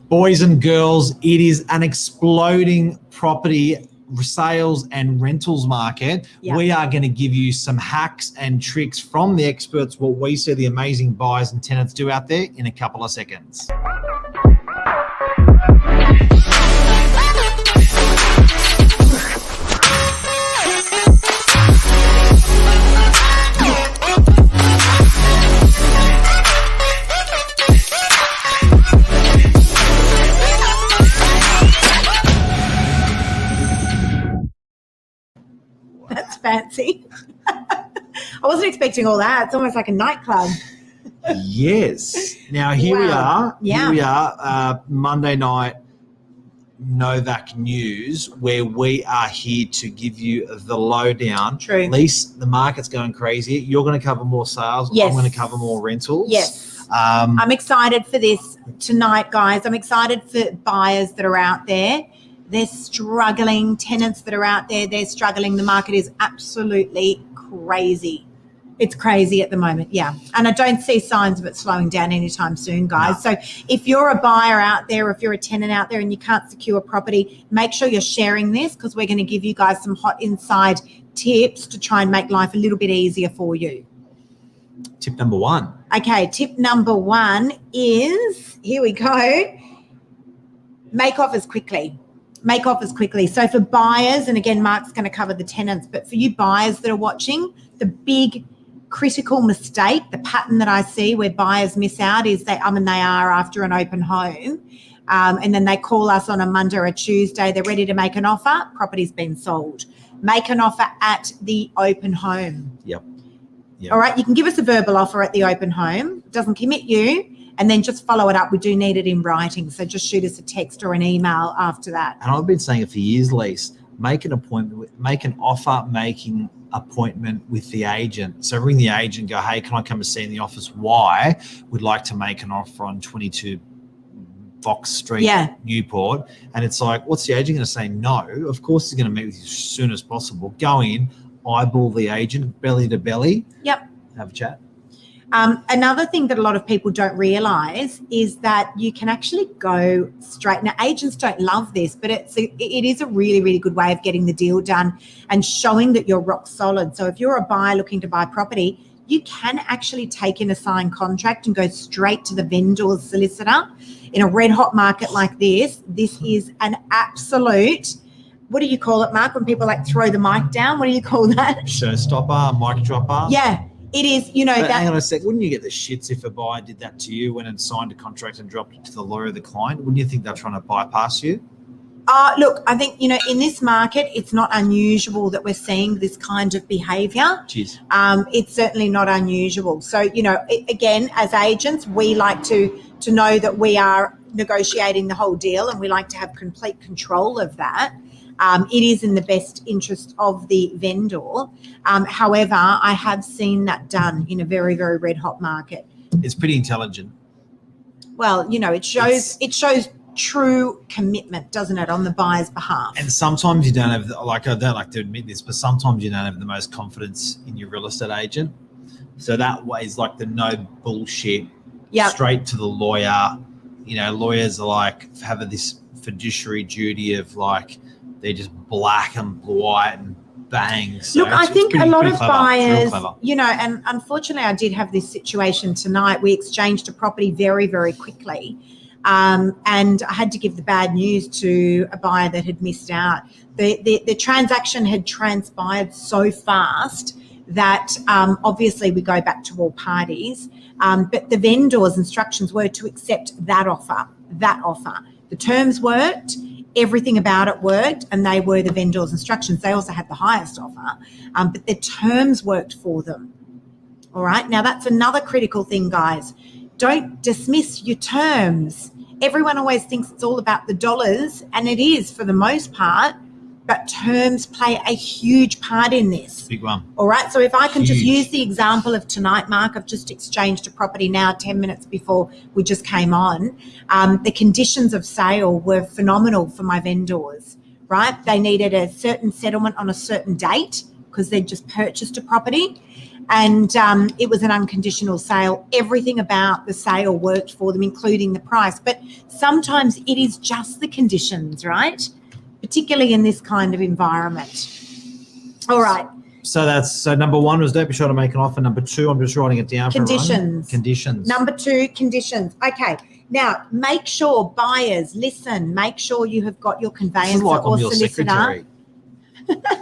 Boys and girls, it is an exploding property sales and rentals market. Yep. We are going to give you some hacks and tricks from the experts, what we see the amazing buyers and tenants do out there, in a couple of seconds. That's fancy. I wasn't expecting all that. It's almost like a nightclub. Yes. Now here we are. Yeah. Here we are. Monday night Novak News, where we are here to give you the lowdown. True. At least the market's going crazy. You're going to cover more sales. Yes. I'm going to cover more rentals. Yes. I'm excited for this tonight, guys. I'm excited for buyers that are out there. They're struggling. Tenants that are out there, they're struggling. The market is absolutely crazy. It's crazy at the moment, yeah. And I don't see signs of it slowing down anytime soon, guys. No. So if you're a buyer out there, if you're a tenant out there and you can't secure property, make sure you're sharing this, because we're going to give you guys some hot inside tips to try and make life a little bit easier for you. Tip number one. Okay, tip number one is, here we go, make offers quickly. Make offers quickly. So for buyers, and again, Mark's going to cover the tenants, but for you buyers that are watching, the big critical mistake, the pattern that I see where buyers miss out is they and they are after an open home, and then they call us on a Monday or a Tuesday. They're ready to make an offer. Property's been sold. Make an offer at the open home. Yep. All right, you can give us a verbal offer at the open home. It doesn't commit you. And then just follow it up. We do need it in writing. So just shoot us a text or an email after that. And I've been saying it for years, Lise. Make an appointment, make an offer making appointment with the agent. So ring the agent, go, hey, can I come and see in the office? Why? We'd like to make an offer on 22 Fox Street, Newport. And it's like, what's the agent going to say? No. Of course he's going to meet with you as soon as possible. Go in, eyeball the agent, belly to belly. Yep. Have a chat. Another thing that a lot of people don't realise is that you can actually go straight. Now, agents don't love this, but it is a really, really good way of getting the deal done and showing that you're rock solid. So if you're a buyer looking to buy property, you can actually take in a signed contract and go straight to the vendor's solicitor. In a red hot market like this is an absolute, what do you call it, Mark, when people like throw the mic down? What do you call that? Showstopper, mic dropper. Yeah. It is, you know. But hang on a sec. Wouldn't you get the shits if a buyer did that to you, went and signed a contract and dropped it to the lawyer of the client? Wouldn't you think they're trying to bypass you? Look, I think, you know, in this market, it's not unusual that we're seeing this kind of behaviour. Jeez. It's certainly not unusual. So, you know, again, as agents, we like to know that we are negotiating the whole deal, and we like to have complete control of that. It is in the best interest of the vendor. However, I have seen that done in a very, very red hot market. It's pretty intelligent. Well, you know, it shows true commitment, doesn't it, on the buyer's behalf? And sometimes you don't have, I don't like to admit this, but sometimes you don't have the most confidence in your real estate agent. So that way is like the no bullshit, straight to the lawyer. You know, lawyers are like, have this fiduciary duty of like, they're just black and white and bang. So look, I think a lot of clever, buyers, you know, and unfortunately I did have this situation tonight. We exchanged a property very, very quickly. And I had to give the bad news to a buyer that had missed out. The transaction had transpired so fast that obviously we go back to all parties. But the vendor's instructions were to accept that offer. The terms worked. Everything about it worked, and they were the vendor's instructions. They also had the highest offer, but the terms worked for them. All right. Now, that's another critical thing, guys. Don't dismiss your terms. Everyone always thinks it's all about the dollars, and it is for the most part, but terms play a huge part in this. Big one. All right. So if I can just use the example of tonight, Mark, I've just exchanged a property now 10 minutes before we just came on. The conditions of sale were phenomenal for my vendors, right? They needed a certain settlement on a certain date because they'd just purchased a property. and it was an unconditional sale. Everything about the sale worked for them, including the price. But sometimes it is just the conditions, right? Particularly in this kind of environment. All right. So number one was don't be sure to make an offer. Number two, I'm just writing it down. Conditions. Conditions. Number two, conditions. Okay. Now, make sure buyers listen. Make sure you have got your conveyancer or solicitor.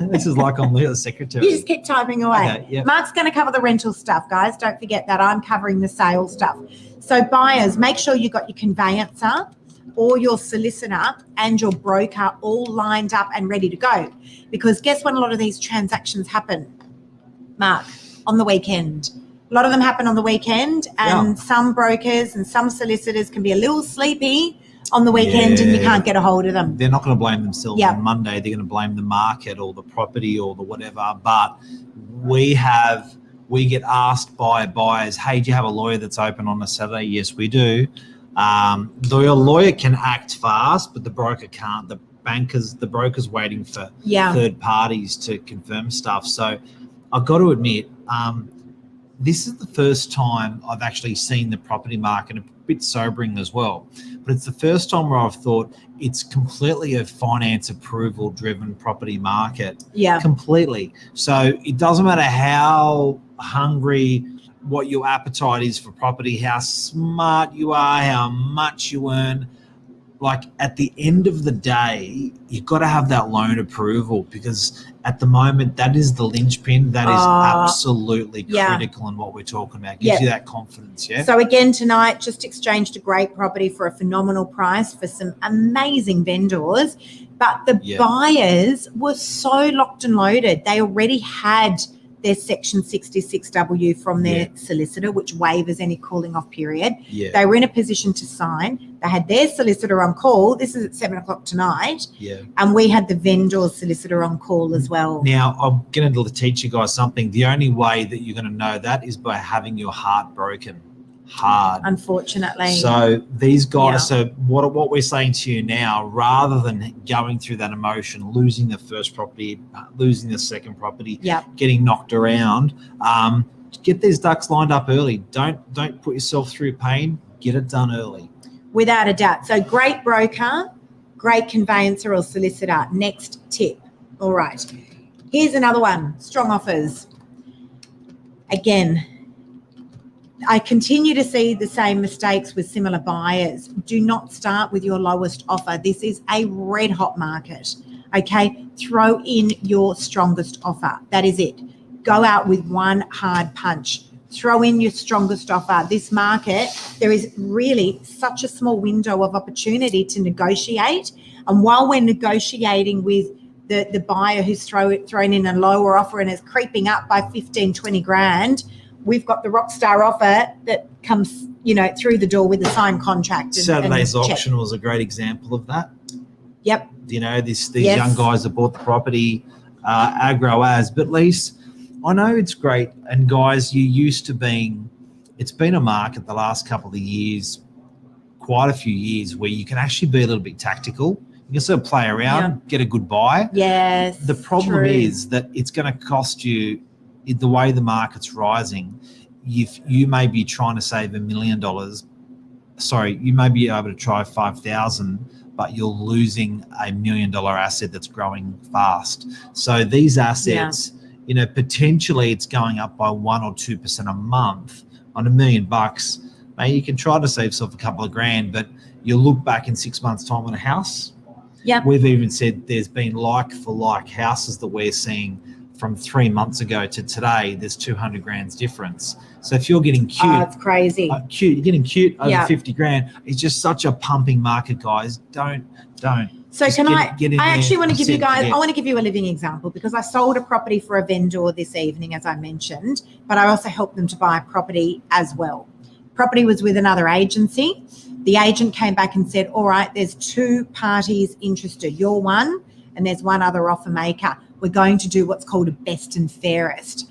This is like I'm your secretary. You just keep typing away. Okay, yep. Mark's going to cover the rental stuff, guys. Don't forget that. I'm covering the sales stuff. So buyers, make sure you got your conveyancer or your solicitor and your broker all lined up and ready to go. Because guess when a lot of these transactions happen, Mark? On the weekend. A lot of them happen on the weekend, and some brokers and some solicitors can be a little sleepy on the weekend and you can't get a hold of them. They're not going to blame themselves on Monday. They're going to blame the market or the property or the whatever. But we get asked by buyers, hey, do you have a lawyer that's open on a Saturday? Yes, we do. The lawyer can act fast, but the broker can't. The broker's waiting for third parties to confirm stuff. So I've got to admit, this is the first time I've actually seen the property market, a bit sobering as well, but it's the first time where I've thought it's completely a finance approval driven property market. Completely. So it doesn't matter how hungry, what your appetite is for property, how smart you are, how much you earn. Like at the end of the day, you've got to have that loan approval, because at the moment that is the linchpin. That is absolutely critical in what we're talking about. Gives you that confidence. So again, tonight, just exchanged a great property for a phenomenal price for some amazing vendors, but the buyers were so locked and loaded. They already had their Section 66W from their solicitor, which waivers any cooling off period. They were in a position to sign. They had their solicitor on call. This is at 7:00 tonight. And we had the vendor's solicitor on call as well. Now, I'm going to teach you guys something. The only way that you're going to know that is by having your heart broken. Hard, unfortunately. So these guys, so what we're saying to you now, rather than going through that emotion, losing the first property, losing the second property, getting knocked around, get these ducks lined up early. Don't put yourself through pain. Get it done early. Without a doubt. So great broker, great conveyancer or solicitor. Next tip. All right. Here's another one. Strong offers. Again, I continue to see the same mistakes with similar buyers. Do not start with your lowest offer. This is a red hot market. Okay, throw in your strongest offer. That is it. Go out with one hard punch. Throw in your strongest offer. This market, there is really such a small window of opportunity to negotiate. And while we're negotiating with the buyer who's thrown in a lower offer and is creeping up by 15, 20 grand, we've got the rockstar offer that comes, through the door with a signed contract. Saturday's auction was a great example of that. Yep. These young guys that bought the property, aggro as, but at least I know it's great. And guys, it's been a market the last couple of years, quite a few years, where you can actually be a little bit tactical. You can sort of play around, get a good buy. Yes. The problem is that it's going to cost you, the way the market's rising, if you may be trying to save $1 million, you may be able to try 5,000, but you're losing $1 million asset that's growing fast. So these assets, potentially it's going up by 1 or 2% a month on $1 million. Maybe you can try to save yourself a couple of grand, but you'll look back in 6 months' time on a house. We've even said there's been like for like houses that we're seeing from 3 months ago to today, there's 200 grand's difference. So if you're getting cute, it's crazy. You're getting cute over 50 grand. It's just such a pumping market, guys. Don't. So just can get in I there actually want to give you guys, forget. I want to give you a living example, because I sold a property for a vendor this evening, as I mentioned, but I also helped them to buy a property as well. Property was with another agency. The agent came back and said, all right, there's 2 parties interested. You're one, and there's one other offer maker. We're going to do what's called a best and fairest,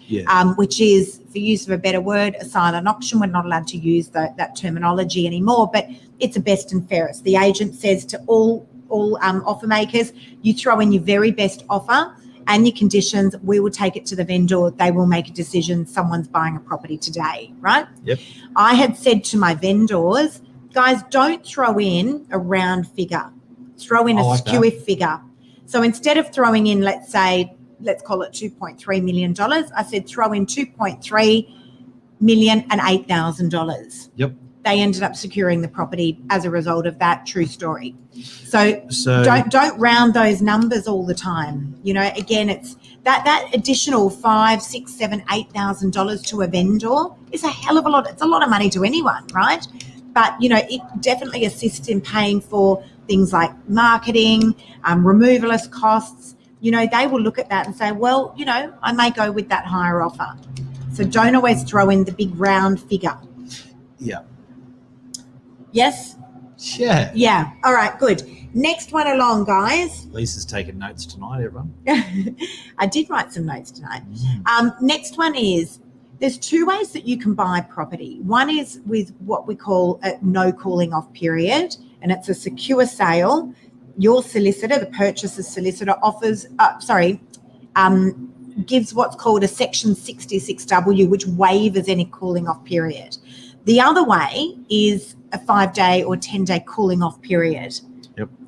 which is, for use of a better word, a silent auction. We're not allowed to use that terminology anymore, but it's a best and fairest. The agent says to all offer makers, you throw in your very best offer, and your conditions. We will take it to the vendor. They will make a decision. Someone's buying a property today, right? Yep. I had said to my vendors, guys, don't throw in a round figure. Throw in a skew figure. So instead of throwing in, let's call it $2.3 million, I said throw in $2.3 million and $8,000. Yep. They ended up securing the property as a result of that. True story. So don't round those numbers all the time. You know, again, it's that additional $5,000, $6,000, $7,000, $8,000 to a vendor is a hell of a lot. It's a lot of money to anyone, right? But, you know, it definitely assists in paying for things like marketing, removalist costs. You know, they will look at that and say, well, you know, I may go with that higher offer. So don't always throw in the big round figure. Yeah. Yes? Yeah. Yeah. All right, good. Next one along, guys. Lisa's taking notes tonight, everyone. I did write some notes tonight. Next one is, there's two ways that you can buy property. One is with what we call a no cooling off period, and it's a secure sale. Your solicitor, the purchaser's solicitor, gives what's called a Section 66W, which waivers any cooling off period. The other way is a 5-day or 10-day cooling off period,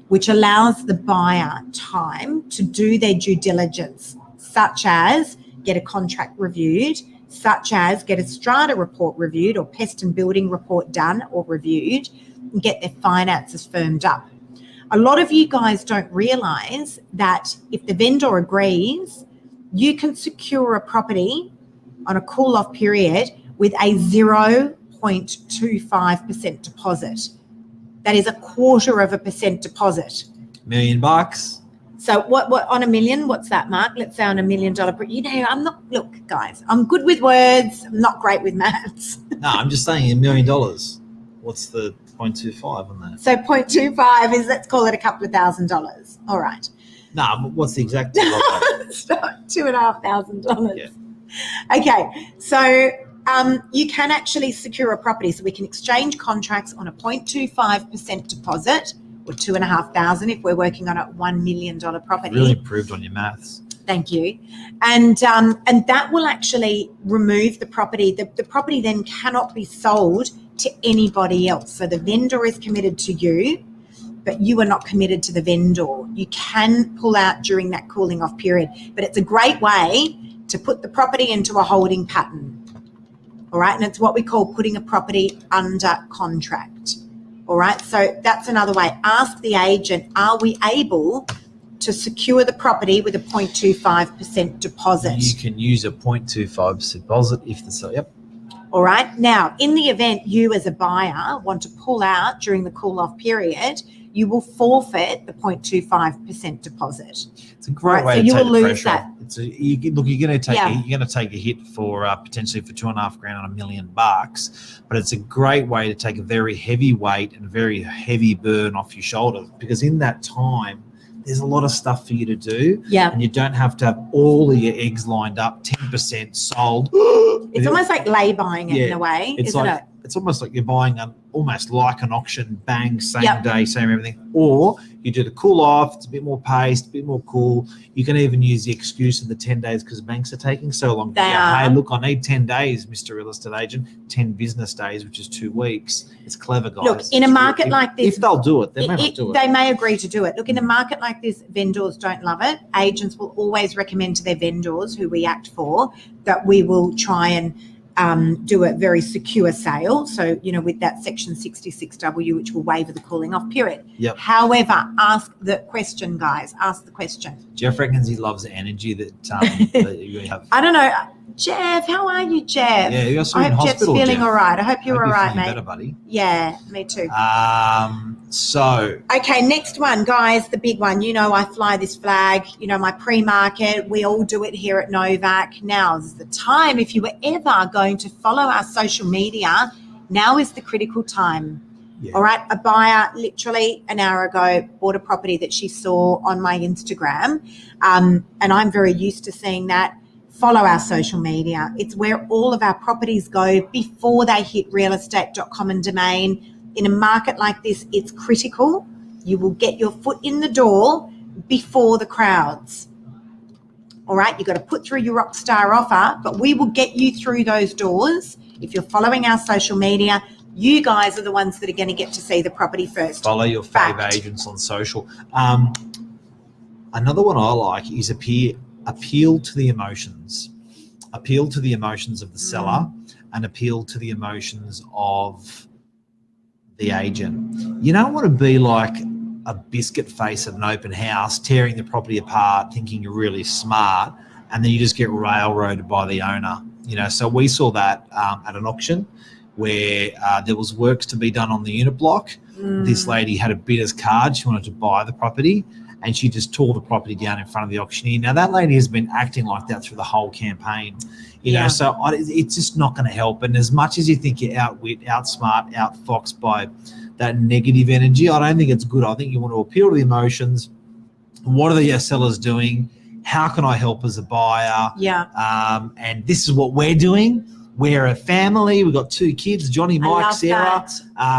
which allows the buyer time to do their due diligence, such as get a contract reviewed, such as get a strata report reviewed or pest and building report done or reviewed, and get their finances firmed up. A lot of you guys don't realise that if the vendor agrees, you can secure a property on a cool-off period with a 0.25% deposit. That is $0.25% deposit. $1 million. So what on $1 million? What's that, Mark? Let's say on $1 million. You know, look, guys, I'm good with words. I'm not great with maths. No, I'm just saying $1 million. What's the 0.25 on that? So 0.25 is, let's call it a couple of $1,000. All right. No, but what's the exact of that? So $2,500. Yeah. Okay, so you can actually secure a property. So we can exchange contracts on a 0.25% deposit, or $2,500 if we're working on a $1 million property. Really improved on your maths. Thank you. And that will actually remove the property. The property then cannot be sold to anybody else. So the vendor is committed to you, but you are not committed to the vendor. You can pull out during that cooling off period, but it's a great way to put the property into a holding pattern. All right. And it's what we call putting a property under contract. All right. So that's another way. Ask the agent, are we able to secure the property with a 0.25% deposit? You can use a 0.25% deposit if the sale. Yep. All right. Now, in the event you as a buyer want to pull out during the cool-off period, you will forfeit the 0.25% deposit. It's a great way so to you take will the lose pressure that. off. You're going to take a hit for potentially for $2,500 on $1 million, but it's a great way to take a very heavy weight and very heavy burn off your shoulders, because in that time there's a lot of stuff for you to do, and you don't have to have all of your eggs lined up, 10% sold. It's almost like lay buying it in a way, isn't it? It's almost like you're buying almost like an auction, bang, same day, same everything. Or you do the cool off, it's a bit more paced, a bit more cool. You can even use the excuse of the 10 days because banks are taking so long. Hey, look, I need 10 days, Mr. Real Estate Agent, 10 business days, which is 2 weeks. It's clever, guys. Look, in a market like this, if they'll do it, they may not do it. They may agree to do it. Look, in a market like this, vendors don't love it. Agents will always recommend to their vendors, who we act for, that we will try and do a very secure sale. So, you know, with that Section 66W, which will waiver the cooling off period. Yep. However, ask the question, guys. Ask the question. Jeff reckons he loves the energy that you have. I don't know. Jeff, how are you, Jeff? Yeah, you're also I in hope hospital, Jeff's feeling Jeff. all right. I hope you're all right, mate. Better, buddy. Yeah, me too. Okay, next one, guys, the big one. You know, I fly this flag, you know, my pre-market, we all do it here at Novak. Now is the time. If you were ever going to follow our social media, now is the critical time. Yeah. All right, a buyer literally an hour ago bought a property that she saw on my Instagram, and I'm very used to seeing that. Follow our social media. It's where all of our properties go before they hit realestate.com and domain. In a market like this, it's critical. You will get your foot in the door before the crowds. All right, you've got to put through your rockstar offer, but we will get you through those doors. If you're following our social media, you guys are the ones that are going to get to see the property first. Follow your fave agents on social. Another one I like is appeal to the emotions. Appeal to the emotions of the seller and appeal to the emotions of the agent. You don't want to be like a biscuit face at an open house, tearing the property apart, thinking you're really smart, and then you just get railroaded by the owner. So we saw that at an auction where there was works to be done on the unit block. This lady had a bidder's card. She wanted to buy the property, and she just tore the property down in front of the auctioneer. Now, that lady has been acting like that through the whole campaign. So it's just not going to help. And as much as you think you're outwit, outsmart, outfoxed by that negative energy, I don't think it's good. I think you want to appeal to the emotions. What are the sellers doing? How can I help as a buyer? And this is what we're doing. We're a family. We've got 2 kids, Johnny, Mike, Sarah.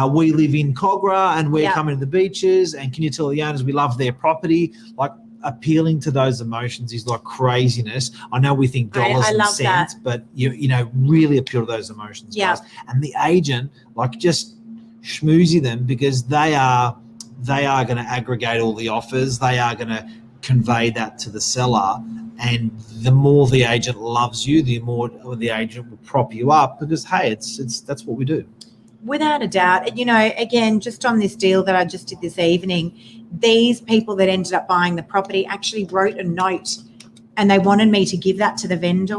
We live in Cogra and we're coming to the beaches. And can you tell the owners we love their property? Like, appealing to those emotions is like craziness. I know we think dollars and cents, but really appeal to those emotions, guys. And the agent, just schmoozy them, because they are going to aggregate all the offers. They are going to convey that to the seller. And the more the agent loves you, the more the agent will prop you up, because hey, that's what we do. Without a doubt. Again, just on this deal that I just did this evening, these people that ended up buying the property actually wrote a note and they wanted me to give that to the vendor.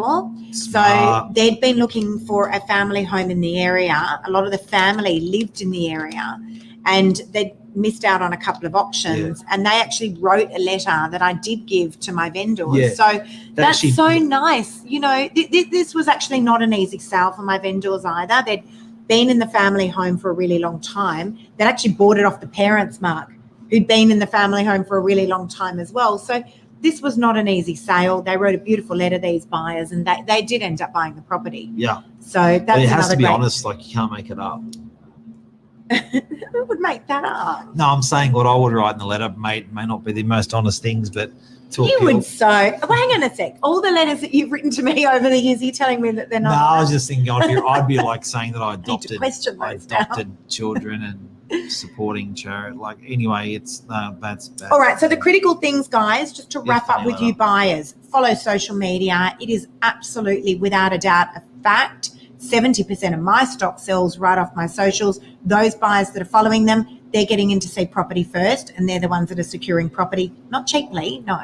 Smart. So they'd been looking for a family home in the area. A lot of the family lived in the area and they'd missed out on a couple of auctions, and they actually wrote a letter that I did give to my vendors. So that's so nice. This was actually not an easy sale for my vendors either. They'd been in the family home for a really long time. They'd actually bought it off the parents, Mark, who'd been in the family home for a really long time as well. So this was not an easy sale. They wrote a beautiful letter, these buyers, and they did end up buying the property. Yeah. So that's but it has another to be honest, you can't make it up. Who would make that up? No, I'm saying what I would write in the letter may not be the most honest things, but to you appeal. Would so. Oh, hang on a sec. All the letters that you've written to me over the years, you're telling me that they're not. No, I was just thinking I'd be like saying that I adopted children and supporting charity. Anyway, that's bad. All right. So the critical things, guys, just to wrap up with you buyers, follow social media. It is absolutely, without a doubt, a fact. 70% of my stock sells right off my socials. Those buyers that are following them, they're getting in to see property first, and they're the ones that are securing property, not cheaply, no.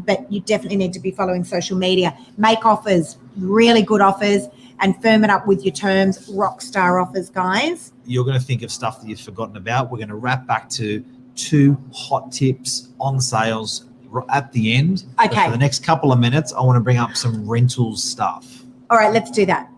But you definitely need to be following social media. Make offers, really good offers, and firm it up with your terms. Rockstar offers, guys. You're going to think of stuff that you've forgotten about. We're going to wrap back to 2 hot tips on sales at the end. Okay. But for the next couple of minutes, I want to bring up some rentals stuff. All right, let's do that.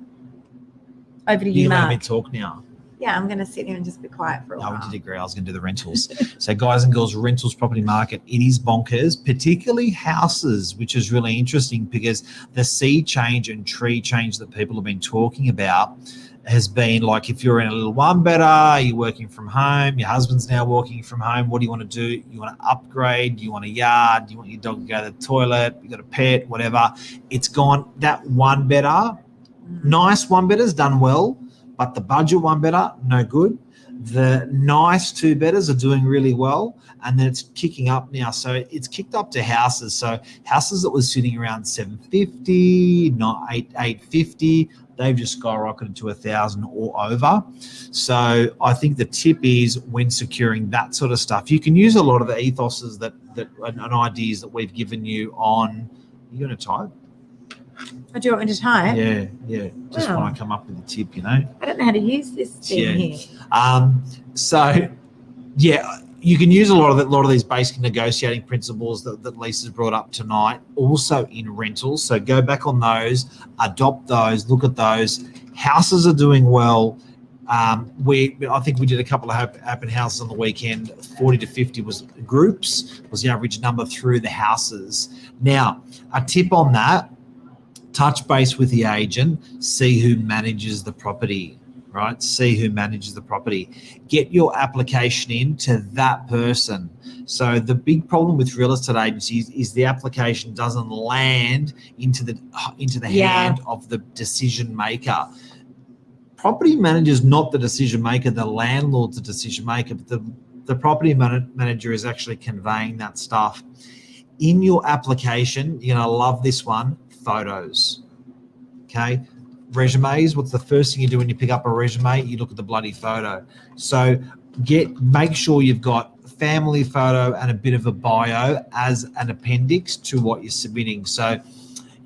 Over to you, Mark. You're going to talk now. Yeah, I'm going to sit here and just be quiet for a while. I did agree. I was going to do the rentals. So, guys and girls, rentals property market, it is bonkers, particularly houses, which is really interesting because the sea change and tree change that people have been talking about has been like, if you're in a little one better, you're working from home, your husband's now working from home, what do you want to do? You want to upgrade, you want a yard, you want your dog to go to the toilet, you got a pet, whatever. It's gone, that one better, nice one better's done well, but the budget one better, no good. The nice 2 betters are doing really well, and then it's kicking up now. So it's kicked up to houses. So houses that were sitting around 750, not 850, they've just skyrocketed to 1,000 or over. So I think the tip is, when securing that sort of stuff, you can use a lot of the ethoses that and ideas that we've given you on. You're going to type? Oh, do you want me to type? Yeah. Just when I come up with a tip, I don't know how to use this thing here. So, yeah, you can use a lot of these basic negotiating principles that Lisa's brought up tonight, also in rentals. So go back on those, adopt those, look at those. Houses are doing well. I think we did a couple of open houses on the weekend. 40 to 50 was the average number through the houses. Now, a tip on that: touch base with the agent, see who manages the property. right? See who manages the property. Get your application in to that person. So the big problem with real estate agencies is the application doesn't land into the hand of the decision maker. Property manager's not the decision maker, the landlord's the decision maker, but the property manager is actually conveying that stuff. In your application, you're going to love this one, photos. Okay. Resumes, what's the first thing you do when you pick up a resume? You look at the bloody photo. So make sure you've got family photo and a bit of a bio as an appendix to what you're submitting. So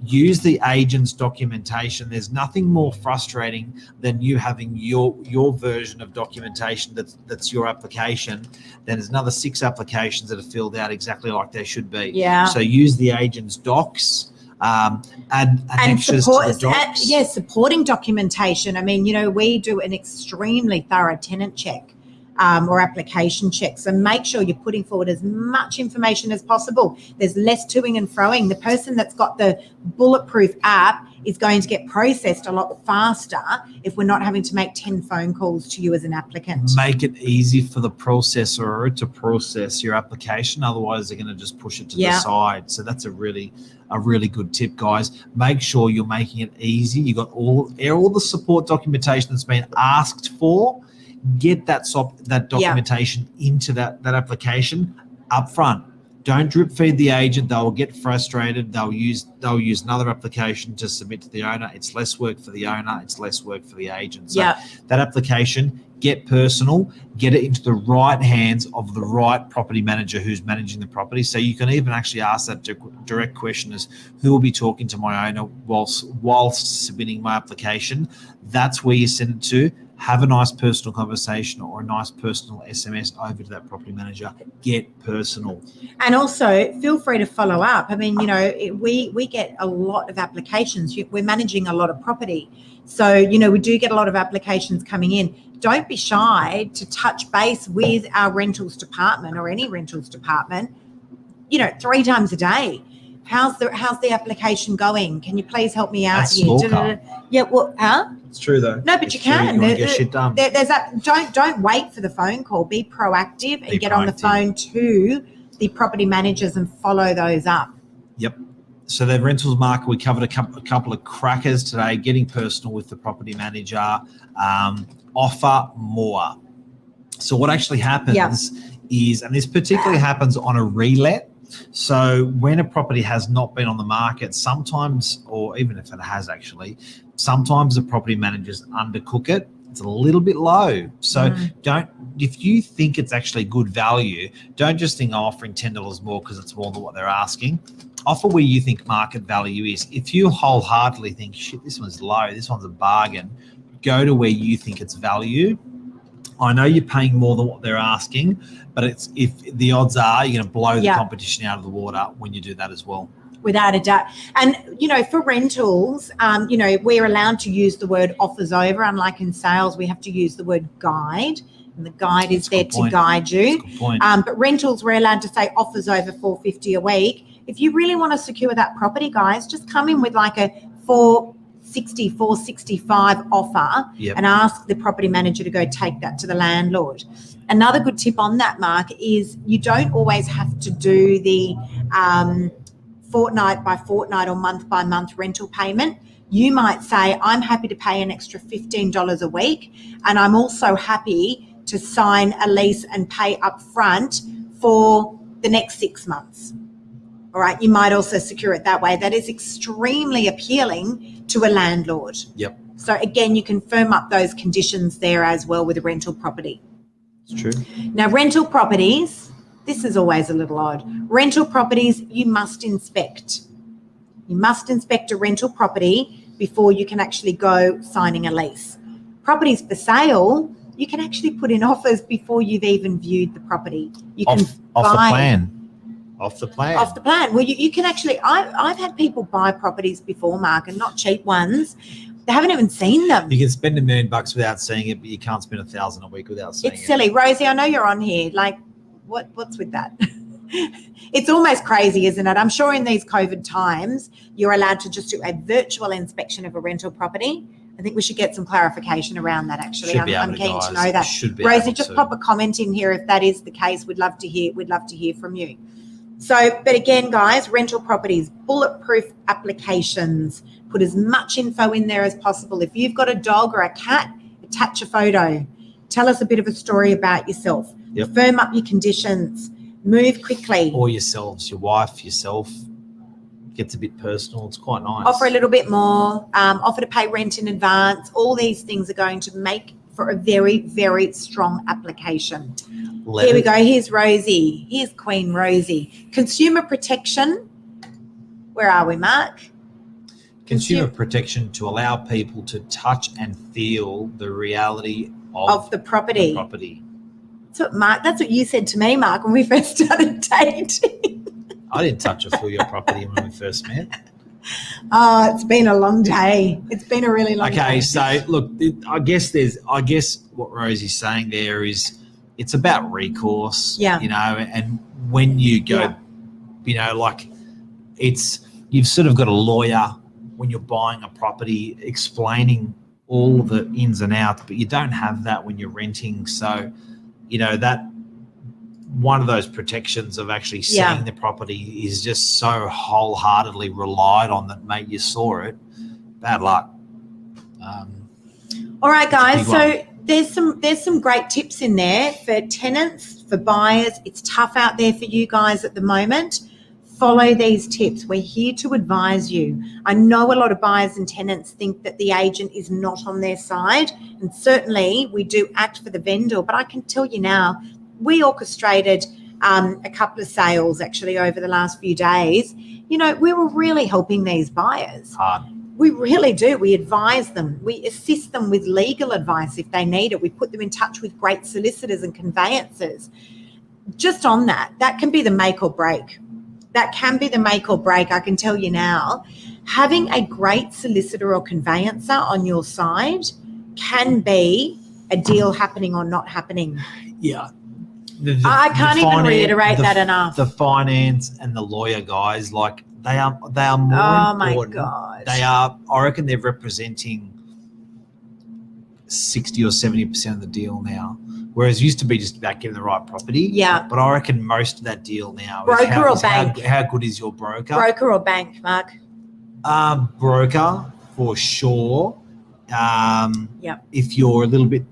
use the agent's documentation. There's nothing more frustrating than you having your version of documentation that's your application. Then there's another 6 applications that are filled out exactly like they should be. Yeah. So use the agent's docs. Add extras to the docs. Supporting documentation. I mean, we do an extremely thorough tenant check. Or application checks, and make sure you're putting forward as much information as possible. There's less toing and froing. The person that's got the bulletproof app is going to get processed a lot faster if we're not having to make 10 phone calls to you as an applicant. Make it easy for the processor to process your application. Otherwise, they're going to just push it to the side. So that's a really good tip, guys. Make sure you're making it easy. You got all the support documentation that's been asked for. Get that documentation into that application up front. Don't drip feed the agent. They'll get frustrated. They'll use another application to submit to the owner. It's less work for the owner. It's less work for the agent. So that application, get personal, get it into the right hands of the right property manager who's managing the property. So you can even actually ask that direct question as who will be talking to my owner whilst submitting my application. That's where you send it to. Have a nice personal conversation or a nice personal SMS over to that property manager. Get personal. And also feel free to follow up. I mean, we get a lot of applications. We're managing a lot of property. So, we do get a lot of applications coming in. Don't be shy to touch base with our rentals department or any rentals department, 3 times a day. How's the application going? Can you please help me out here? Yeah, well, It's true though. No, but you can. You want to get shit done. There's that. Don't wait for the phone call. Be proactive and get on the phone to the property managers and follow those up. Yep. So the rentals market, we covered a couple of crackers today. Getting personal with the property manager. Offer more. So what actually happens is, and this particularly happens on a relet. So when a property has not been on the market, sometimes, or even if it has actually, sometimes the property managers undercook it. It's a little bit low. So if you think it's actually good value, don't just think offering $10 more because it's more than what they're asking. Offer where you think market value is. If you wholeheartedly think, shit, this one's low, this one's a bargain, go to where you think it's value. I know you're paying more than what they're asking, but if the odds are you're going to blow the competition out of the water when you do that as well. Without a doubt. And, for rentals, we're allowed to use the word offers over. Unlike in sales, we have to use the word guide. And the guide is there to guide you. But rentals, we're allowed to say offers over $450 a week. If you really want to secure that property, guys, just come in with like a $465 offer and ask the property manager to go take that to the landlord. Another good tip on that, Mark, is you don't always have to do the fortnight by fortnight or month by month rental payment. You might say, I'm happy to pay an extra $15 a week, and I'm also happy to sign a lease and pay up front for the next 6 months. All right, you might also secure it that way. That is extremely appealing to a landlord. Yep. So again, you can firm up those conditions there as well with a rental property. It's true. Now, rental properties, this is always a little odd. Rental properties, you must inspect. You must inspect a rental property before you can actually go signing a lease. Properties for sale, you can actually put in offers before you've even viewed the property. You can off the plan. Off the plan. Off the plan. Well, you can actually, I've had people buy properties before, Mark, and not cheap ones. They haven't even seen them. You can spend $1 million without seeing it, but you can't spend $1,000 a week without seeing it. It's silly. Rosie, I know you're on here. Like, what's with that? It's almost crazy, isn't it? I'm sure in these COVID times, you're allowed to just do a virtual inspection of a rental property. I think we should get some clarification around that, actually. Should be able I'm to, keen to guys. know that. Should be Rosie, able just to. pop a comment in here if that is the case. We'd love to hear from you. So, but again, guys, rental properties, bulletproof applications. Put as much info in there as possible. If you've got a dog or a cat, attach a photo. Tell us a bit of a story about yourself. Yep. Firm up your conditions. Move quickly. Or yourselves, your wife, yourself. Gets a bit personal. It's quite nice. Offer a little bit more. Offer to pay rent in advance. All these things are going to make for a very, very strong application. Here we go. Here's Rosie. Here's Queen Rosie. Consumer protection. Where are we, Mark? Consumer protection to allow people to touch and feel the reality of the property. That's what you said to me, Mark, when we first started dating. I didn't touch or feel your property when we first met. Oh, it's been a long day. It's been a really long day. Okay, so look, I guess what Rosie's saying there is it's about recourse. Yeah. You know, and when you go, you know, like you've sort of got a lawyer when you're buying a property explaining all the ins and outs, but you don't have that when you're renting. So, you know, that one of those protections of actually seeing the property is just so wholeheartedly relied on that, mate, you saw it. Bad luck. All right, guys. So there's some great tips in there for tenants, for buyers. It's tough out there for you guys at the moment. Follow these tips. We're here to advise you. I know a lot of buyers and tenants think that the agent is not on their side, and certainly we do act for the vendor, but I can tell you now, we orchestrated a couple of sales actually over the last few days. You know, we were really helping these buyers. Hard. We really do. We advise them. We assist them with legal advice if they need it. We put them in touch with great solicitors and conveyancers. Just on that can be the make or break. That can be the make or break, I can tell you now. Having a great solicitor or conveyancer on your side can be a deal happening or not happening. Yeah. I can't even reiterate that enough. The finance and the lawyer guys, like they are more important. Oh my gosh. I reckon they're representing 60 or 70% of the deal now. Whereas it used to be just about getting the right property. Yeah. But I reckon most of that deal now broker or bank. How good is your broker? Broker or bank, Mark? Broker for sure. If you're a little bit,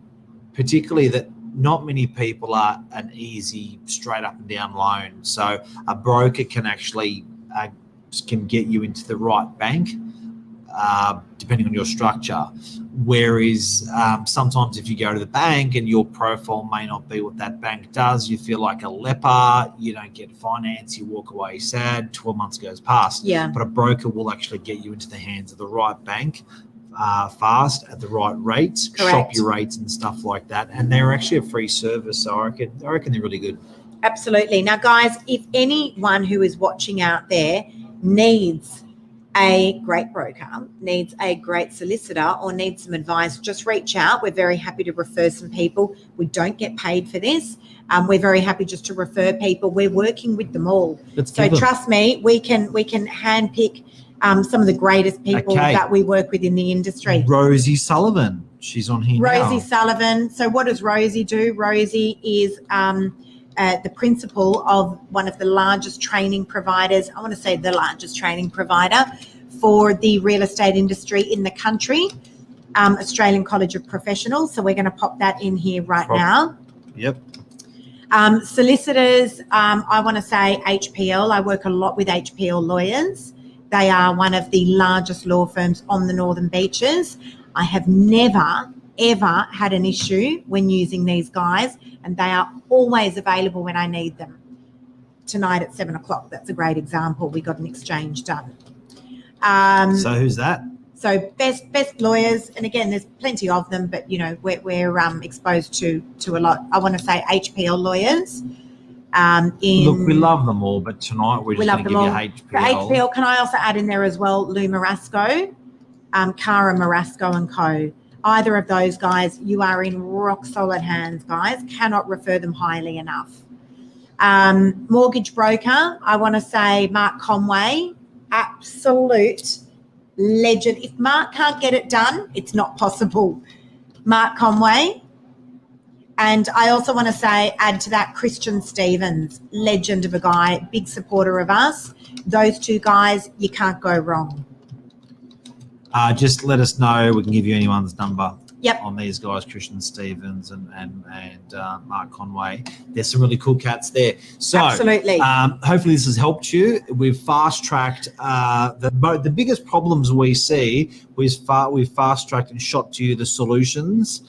particularly that not many people are an easy straight up and down loan. So a broker can actually can get you into the right bank, depending on your structure. Whereas sometimes if you go to the bank and your profile may not be what that bank does, you feel like a leper, you don't get finance, you walk away sad, 12 months goes past. Yeah. But a broker will actually get you into the hands of the right bank fast at the right rates, Correct. Shop your rates and stuff like that. And they're actually a free service. So I reckon they're really good. Absolutely. Now, guys, if anyone who is watching out there needs a great broker, needs a great solicitor, or needs some advice, just reach out. We're very happy to refer some people. We don't get paid for this. We're very happy just to refer people. We're working with them all. So trust me, we can handpick some of the greatest people that we work with in the industry. Rosie Sullivan, she's on here now. Rosie Sullivan. So what does Rosie do? Rosie is the principal of one of the largest training providers. I want to say the largest training provider for the real estate industry in the country, Australian College of Professionals. So we're going to pop that in here right now. Yep. Solicitors, I want to say HPL. I work a lot with HPL lawyers. They are one of the largest law firms on the Northern Beaches. I have never, ever had an issue when using these guys, and they are always available when I need them. Tonight at 7:00, that's a great example. We got an exchange done. So who's that? So best lawyers, and again, there's plenty of them, but you know we're exposed to a lot. I want to say HPL lawyers. Look, we love them all, but tonight we're just going to give you HPL. For HPL, can I also add in there as well Lou Marasco, Cara Marasco and Co. Either of those guys, you are in rock solid hands, guys. Cannot refer them highly enough. Mortgage broker, I want to say Mark Conway, absolute legend. If Mark can't get it done, it's not possible. Mark Conway. And I also want to say, add to that, Christian Stevens, legend of a guy, big supporter of us. Those two guys, you can't go wrong. Just let us know. We can give you anyone's number. Yep. On these guys, Christian Stevens and Mark Conway. There's some really cool cats there. So absolutely. Hopefully this has helped you. We've fast-tracked the biggest problems we see. We've fast-tracked and shot to you the solutions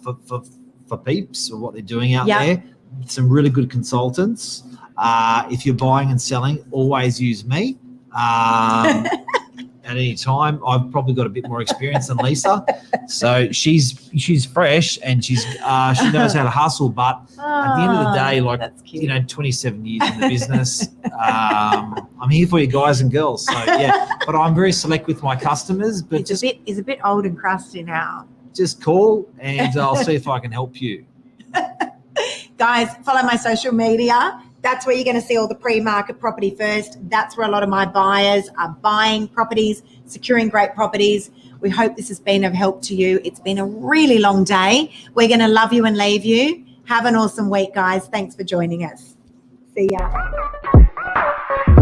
for peeps or what they're doing out there. Some really good consultants. If you're buying and selling, always use me. At any time, I've probably got a bit more experience than Lisa, so she's fresh and she knows how to hustle. But at the end of the day, like 27 years in the business, I'm here for you guys and girls. So yeah, but I'm very select with my customers. But he's a bit old and crusty now. Just call and I'll see if I can help you. Guys, follow my social media. That's where you're going to see all the pre-market property first. That's where a lot of my buyers are buying properties, securing great properties. We hope this has been of help to you. It's been a really long day. We're going to love you and leave you. Have an awesome week, guys. Thanks for joining us. See ya.